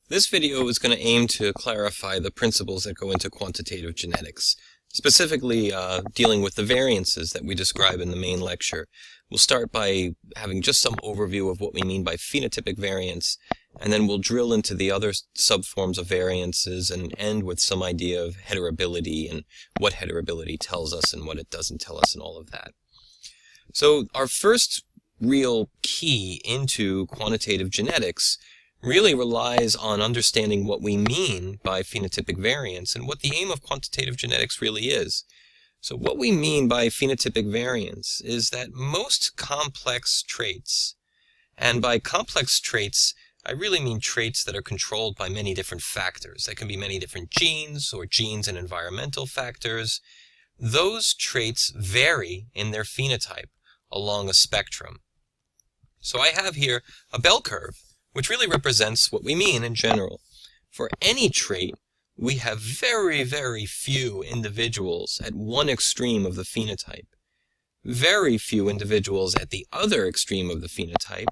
This video is going to aim to clarify the principles that go into quantitative genetics, specifically dealing with the variances that we describe in the main lecture. We'll start by having just some overview of what we mean by phenotypic variance, and then we'll drill into the other subforms of variances and end with some idea of heritability and what heritability tells us and what it doesn't tell us and all of that. So our first real key into quantitative genetics really relies on understanding what we mean by phenotypic variance and what the aim of quantitative genetics really is. So what we mean by phenotypic variance is that most complex traits, and by complex traits, I really mean traits that are controlled by many different factors. That can be many different genes or genes and environmental factors. Those traits vary in their phenotype along a spectrum. So I have here a bell curve, which really represents what we mean in general. For any trait, we have very, very few individuals at one extreme of the phenotype, very few individuals at the other extreme of the phenotype,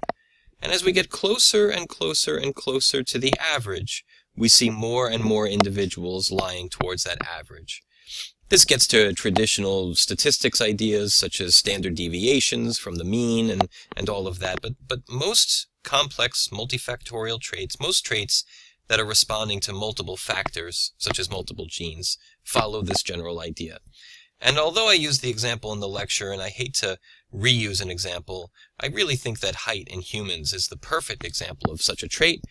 and as we get closer and closer and closer to the average, we see more and more individuals lying towards that average. This gets to traditional statistics ideas such as standard deviations from the mean and all of that, but most complex multifactorial traits, most traits that are responding to multiple factors, such as multiple genes, follow this general idea. And although I use the example in the lecture, and I hate to reuse an example, I really think that height in humans is the perfect example of such a trait,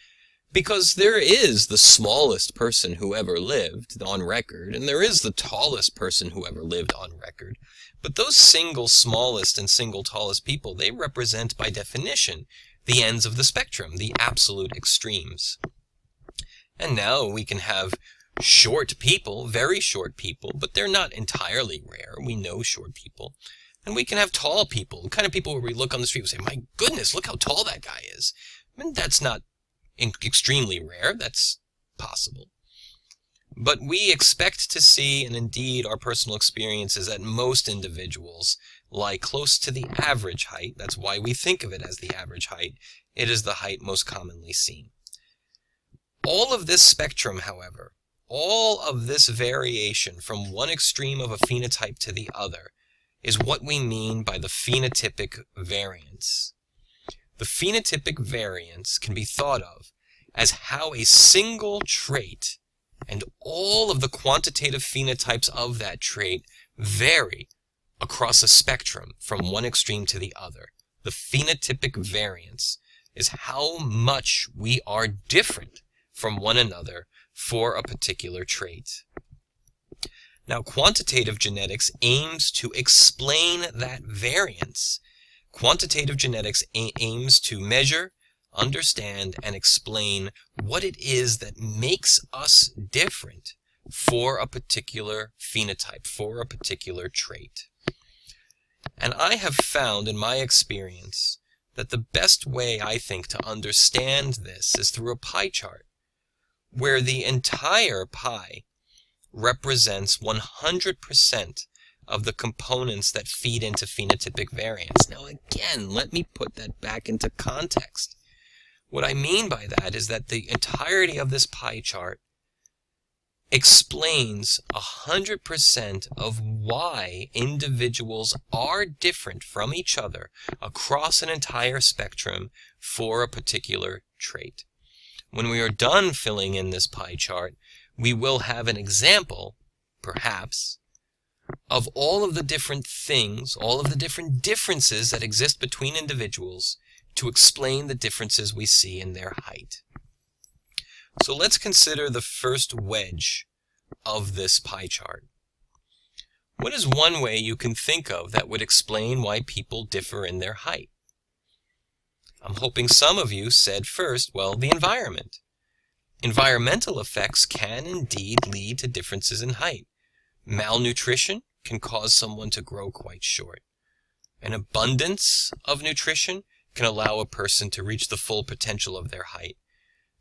because there is the smallest person who ever lived on record, and there is the tallest person who ever lived on record. But those single smallest and single tallest people, they represent by definition the ends of the spectrum, the absolute extremes. And now we can have short people, very short people, but they're not entirely rare. We know short people. And we can have tall people, the kind of people where we look on the street and say, my goodness, look how tall that guy is. I mean, that's not extremely rare, that's possible. But we expect to see, and indeed our personal experience is that most individuals lie close to the average height. That's why we think of it as the average height. It is the height most commonly seen. All of this spectrum, however, all of this variation from one extreme of a phenotype to the other is what we mean by the phenotypic variance. The phenotypic variance can be thought of as how a single trait and all of the quantitative phenotypes of that trait vary across a spectrum from one extreme to the other. The phenotypic variance is how much we are different from one another for a particular trait. Now, quantitative genetics aims to explain that variance. Quantitative genetics aims to measure, understand, and explain what it is that makes us different for a particular phenotype, for a particular trait. And I have found in my experience that the best way, I think, to understand this is through a pie chart, where the entire pie represents 100% of the components that feed into phenotypic variance. Now again, let me put that back into context. What I mean by that is that the entirety of this pie chart explains 100% of why individuals are different from each other across an entire spectrum for a particular trait. When we are done filling in this pie chart, we will have an example, perhaps, of all of the different things, all of the different differences that exist between individuals to explain the differences we see in their height. So let's consider the first wedge of this pie chart. What is one way you can think of that would explain why people differ in their height? I'm hoping some of you said first, well, the environment. Environmental effects can indeed lead to differences in height. Malnutrition can cause someone to grow quite short. An abundance of nutrition can allow a person to reach the full potential of their height.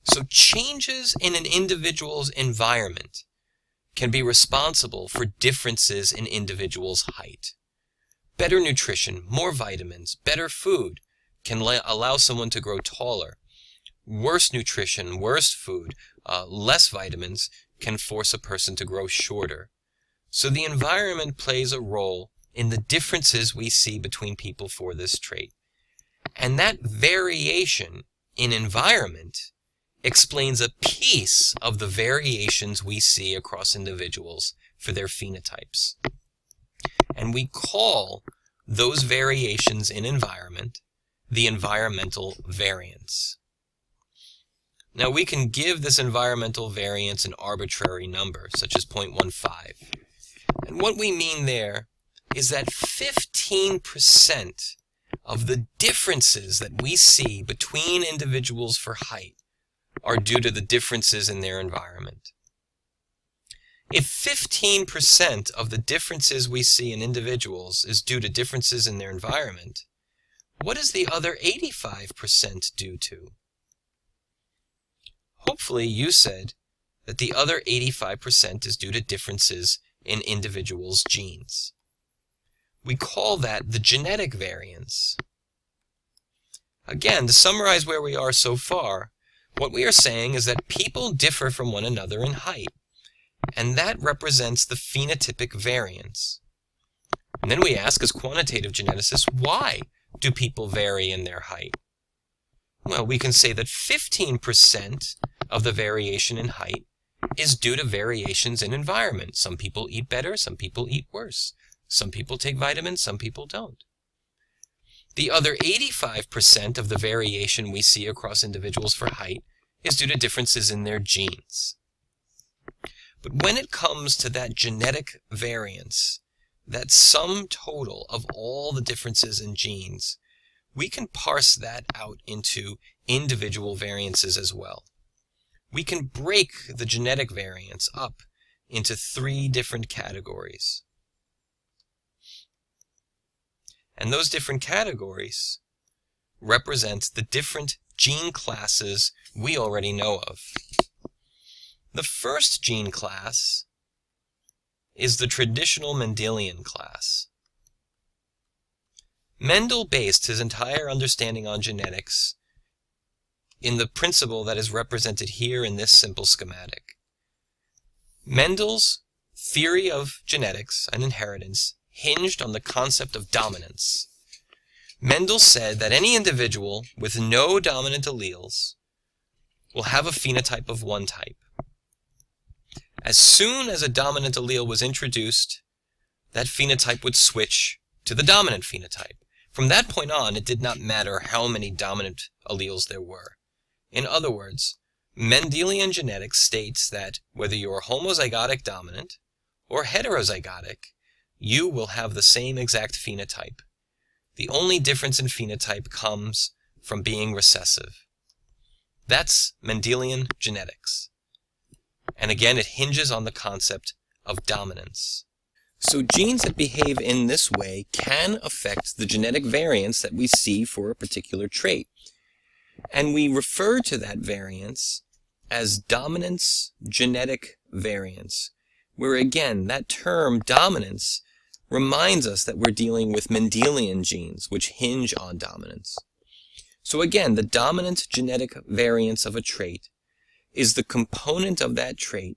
So changes in an individual's environment can be responsible for differences in individuals' height. Better nutrition, more vitamins, better food can allow someone to grow taller. worse nutrition, worse food, less vitamins can force a person to grow shorter. So the environment plays a role in the differences we see between people for this trait. And that variation in environment explains a piece of the variations we see across individuals for their phenotypes. And we call those variations in environment the environmental variance. Now we can give this environmental variance an arbitrary number, such as 0.15. And what we mean there is that 15% of the differences that we see between individuals for height are due to the differences in their environment. If 15% of the differences we see in individuals is due to differences in their environment, what is the other 85% due to? Hopefully you said that the other 85% is due to differences in individuals' genes. We call that the genetic variance. Again, to summarize where we are so far, what we are saying is that people differ from one another in height, and that represents the phenotypic variance. And then we ask, as quantitative geneticists, why do people vary in their height? Well, we can say that 15% of the variation in height is due to variations in environment. Some people eat better, some people eat worse. Some people take vitamins, some people don't. The other 85% of the variation we see across individuals for height is due to differences in their genes. But when it comes to that genetic variance, that sum total of all the differences in genes, we can parse that out into individual variances as well. We can break the genetic variance up into 3 different categories. And those different categories represent the different gene classes we already know of. The first gene class is the traditional Mendelian class. Mendel based his entire understanding on genetics in the principle that is represented here in this simple schematic. Mendel's theory of genetics and inheritance hinged on the concept of dominance. Mendel said that any individual with no dominant alleles will have a phenotype of one type. As soon as a dominant allele was introduced, that phenotype would switch to the dominant phenotype. From that point on, it did not matter how many dominant alleles there were. In other words, Mendelian genetics states that whether you are homozygotic dominant or heterozygotic, you will have the same exact phenotype. The only difference in phenotype comes from being recessive. That's Mendelian genetics. And again, it hinges on the concept of dominance. So genes that behave in this way can affect the genetic variance that we see for a particular trait. And we refer to that variance as dominance genetic variance, where again, that term dominance reminds us that we're dealing with Mendelian genes, which hinge on dominance. So again, the dominant genetic variance of a trait is the component of that trait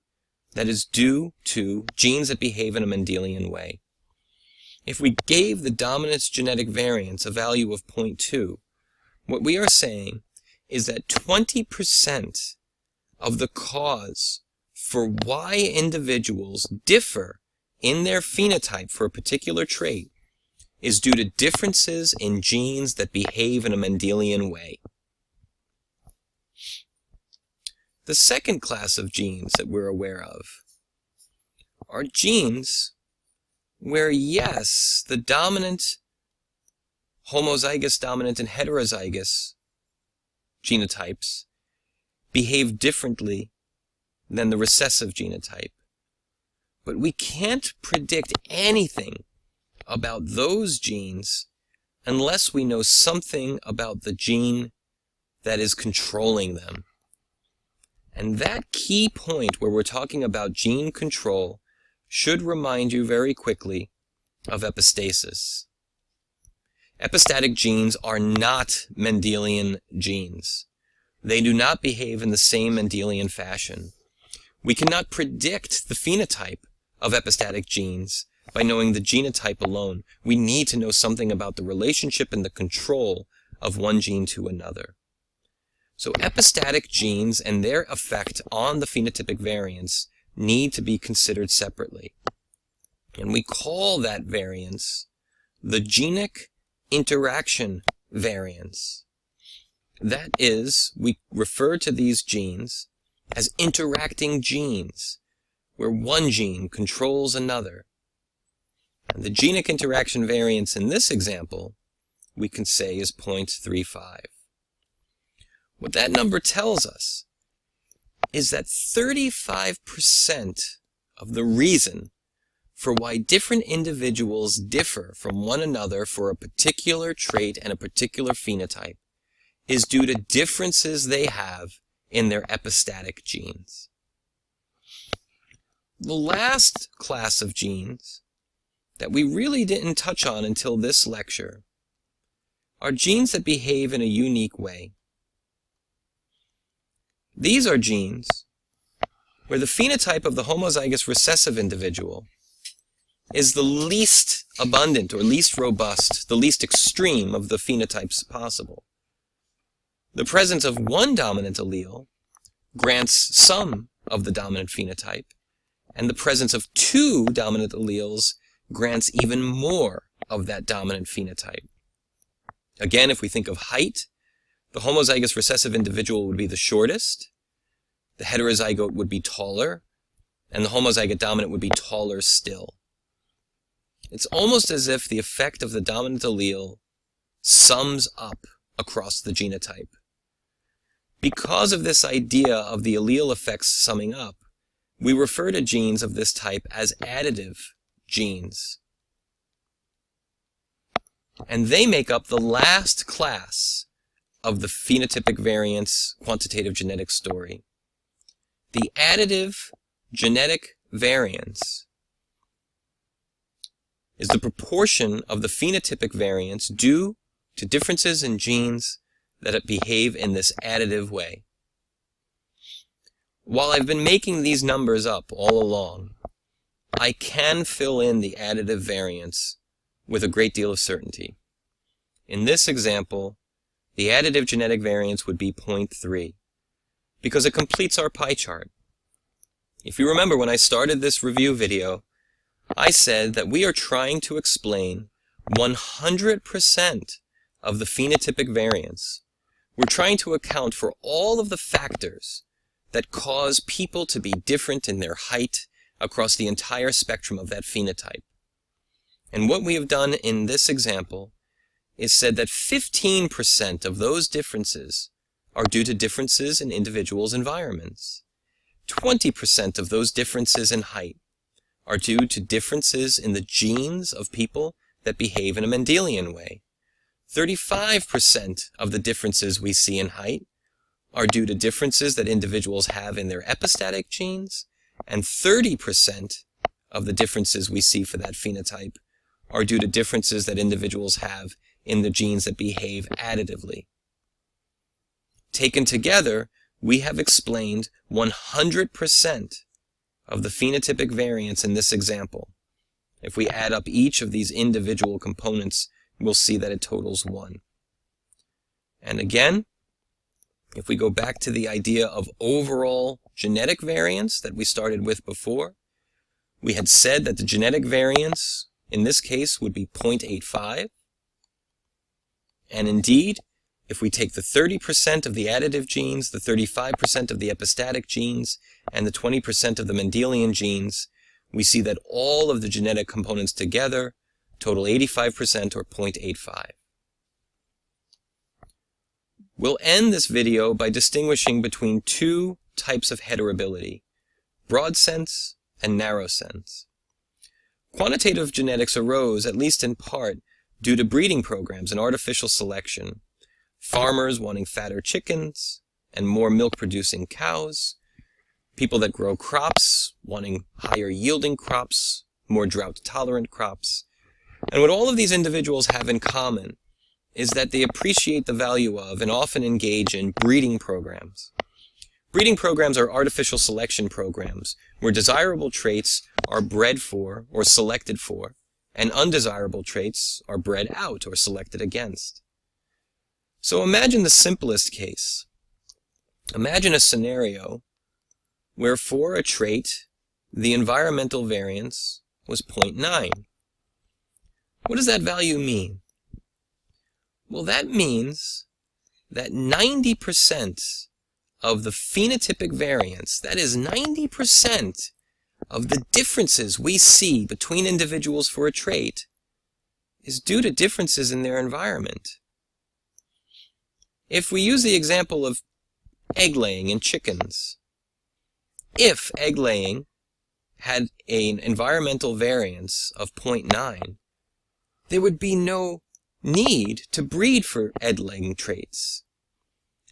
that is due to genes that behave in a Mendelian way. If we gave the dominant genetic variance a value of 0.2, what we are saying is that 20% of the cause for why individuals differ in their phenotype for a particular trait is due to differences in genes that behave in a Mendelian way. The second class of genes that we're aware of are genes where, yes, the dominant, homozygous dominant, and heterozygous genotypes behave differently than the recessive genotype. But we can't predict anything about those genes unless we know something about the gene that is controlling them. And that key point where we're talking about gene control should remind you very quickly of epistasis. Epistatic genes are not Mendelian genes. They do not behave in the same Mendelian fashion. We cannot predict the phenotype of epistatic genes by knowing the genotype alone. We need to know something about the relationship and the control of one gene to another. So epistatic genes and their effect on the phenotypic variance need to be considered separately. And we call that variance the genic interaction variance. That is, we refer to these genes as interacting genes, where one gene controls another. And the genic interaction variance in this example, we can say is 0.35. What that number tells us is that 35% of the reason for why different individuals differ from one another for a particular trait and a particular phenotype is due to differences they have in their epistatic genes. The last class of genes that we really didn't touch on until this lecture are genes that behave in a unique way. These are genes where the phenotype of the homozygous recessive individual is the least abundant or least robust, the least extreme of the phenotypes possible. The presence of one dominant allele grants some of the dominant phenotype, and the presence of two dominant alleles grants even more of that dominant phenotype. Again, if we think of height, the homozygous recessive individual would be the shortest, the heterozygote would be taller, and the homozygote dominant would be taller still. It's almost as if the effect of the dominant allele sums up across the genotype. Because of this idea of the allele effects summing up, we refer to genes of this type as additive genes. And they make up the last class of the phenotypic variance quantitative genetic story. The additive genetic variance is the proportion of the phenotypic variance due to differences in genes that behave in this additive way. While I've been making these numbers up all along, I can fill in the additive variance with a great deal of certainty. In this example, the additive genetic variance would be 0.3, because it completes our pie chart. If you remember when I started this review video, I said that we are trying to explain 100% of the phenotypic variance. We're trying to account for all of the factors that cause people to be different in their height across the entire spectrum of that phenotype. And what we have done in this example is said that 15% of those differences are due to differences in individuals' environments. 20% of those differences in height are due to differences in the genes of people that behave in a Mendelian way. 35% of the differences we see in height are due to differences that individuals have in their epistatic genes, and 30% of the differences we see for that phenotype are due to differences that individuals have in the genes that behave additively. Taken together, we have explained 100% of the phenotypic variance in this example. If we add up each of these individual components, we'll see that it totals 1. And again, if we go back to the idea of overall genetic variance that we started with before, we had said that the genetic variance in this case would be 0.85. And indeed, if we take the 30% of the additive genes, the 35% of the epistatic genes, and the 20% of the Mendelian genes, we see that all of the genetic components together total 85% or 0.85. We'll end this video by distinguishing between two types of heritability, broad sense and narrow sense. Quantitative genetics arose, at least in part, due to breeding programs and artificial selection. Farmers wanting fatter chickens and more milk-producing cows, people that grow crops wanting higher yielding crops, more drought-tolerant crops. And what all of these individuals have in common is that they appreciate the value of and often engage in breeding programs. Breeding programs are artificial selection programs where desirable traits are bred for or selected for, and undesirable traits are bred out or selected against. So imagine the simplest case. Imagine a scenario where for a trait, the environmental variance was 0.9. What does that value mean? Well, that means that 90% of the phenotypic variance, that is 90% of the differences we see between individuals for a trait, is due to differences in their environment. If we use the example of egg laying in chickens, if egg laying had an environmental variance of 0.9, there would be no need to breed for egg-laying traits.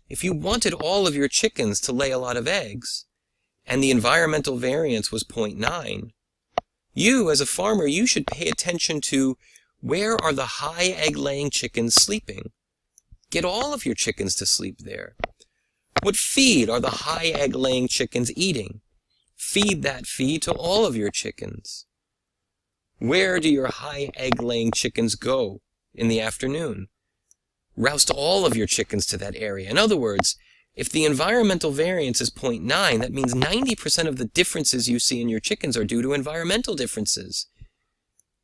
If you wanted all of your chickens to lay a lot of eggs, and the environmental variance was 0.9, you, as a farmer, you should pay attention to where are the high egg-laying chickens sleeping. Get all of your chickens to sleep there. What feed are the high egg-laying chickens eating? Feed that feed to all of your chickens. Where do your high egg-laying chickens go in the afternoon? Roust all of your chickens to that area. In other words, if the environmental variance is 0.9, that means 90% of the differences you see in your chickens are due to environmental differences.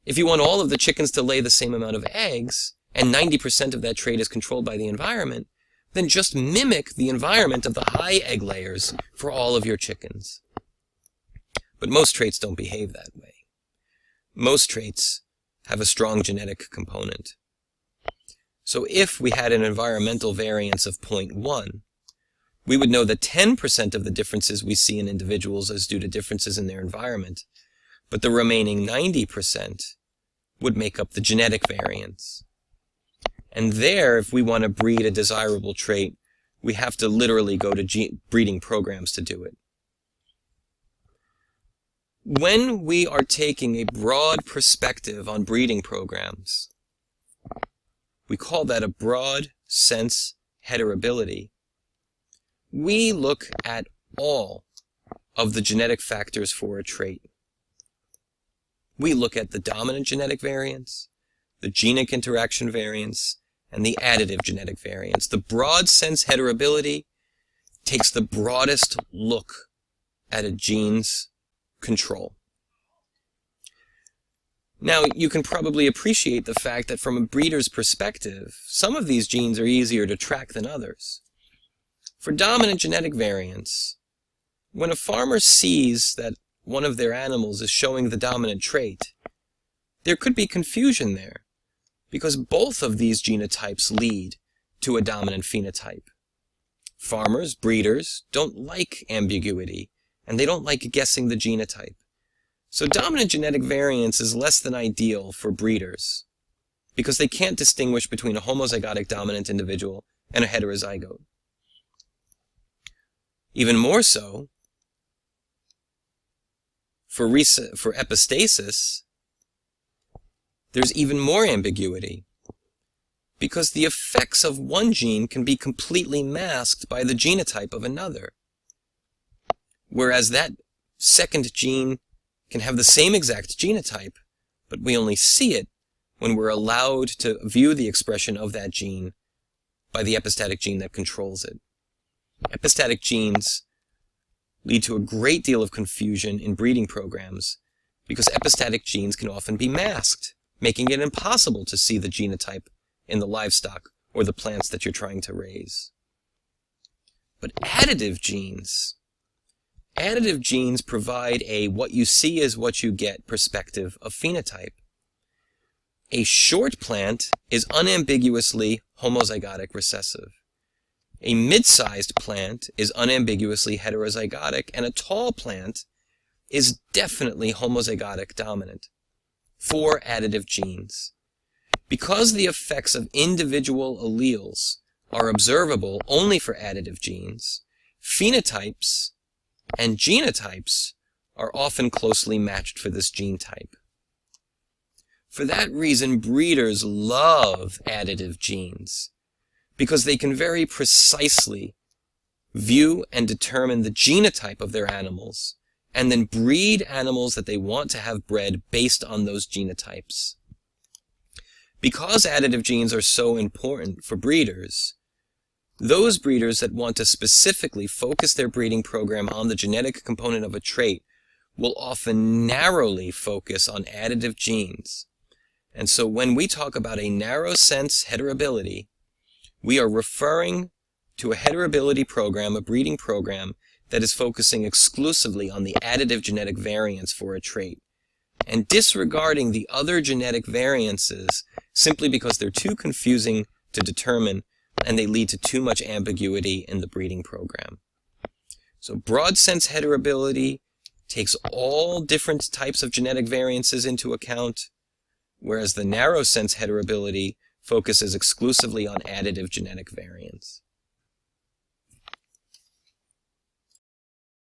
If you want all of the chickens to lay the same amount of eggs, and 90% of that trait is controlled by the environment, then just mimic the environment of the high egg layers for all of your chickens. But most traits don't behave that way. Most traits have a strong genetic component. So if we had an environmental variance of 0.1, we would know that 10% of the differences we see in individuals is due to differences in their environment, but the remaining 90% would make up the genetic variance. And there, if we want to breed a desirable trait, we have to literally go to breeding programs to do it. When we are taking a broad perspective on breeding programs, we call that a broad sense heritability. We look at all of the genetic factors for a trait. We look at the dominant genetic variance, the genic interaction variance, and the additive genetic variance. The broad sense heritability takes the broadest look at a gene's control. Now, you can probably appreciate the fact that from a breeder's perspective, some of these genes are easier to track than others. For dominant genetic variance, when a farmer sees that one of their animals is showing the dominant trait, there could be confusion there, because both of these genotypes lead to a dominant phenotype. Farmers, breeders, don't like ambiguity, and they don't like guessing the genotype. So dominant genetic variance is less than ideal for breeders, because they can't distinguish between a homozygotic dominant individual and a heterozygote. Even more so, for epistasis, there's even more ambiguity, because the effects of one gene can be completely masked by the genotype of another, whereas that second gene can have the same exact genotype, but we only see it when we're allowed to view the expression of that gene by the epistatic gene that controls it. Epistatic genes lead to a great deal of confusion in breeding programs because epistatic genes can often be masked, making it impossible to see the genotype in the livestock or the plants that you're trying to raise. But additive genes provide a what you see is what you get perspective of phenotype. A short plant is unambiguously homozygotic recessive. A mid-sized plant is unambiguously heterozygotic, and a tall plant is definitely homozygotic dominant for additive genes. Because the effects of individual alleles are observable only for additive genes, phenotypes and genotypes are often closely matched for this gene type. For that reason, breeders love additive genes, because they can very precisely view and determine the genotype of their animals, and then breed animals that they want to have bred based on those genotypes. Because additive genes are so important for breeders, those breeders that want to specifically focus their breeding program on the genetic component of a trait will often narrowly focus on additive genes. And so when we talk about a narrow sense heritability, we are referring to a heritability program, a breeding program, that is focusing exclusively on the additive genetic variants for a trait, and disregarding the other genetic variances simply because they're too confusing to determine and they lead to too much ambiguity in the breeding program. So broad sense heritability takes all different types of genetic variances into account, whereas the narrow sense heritability focuses exclusively on additive genetic variants.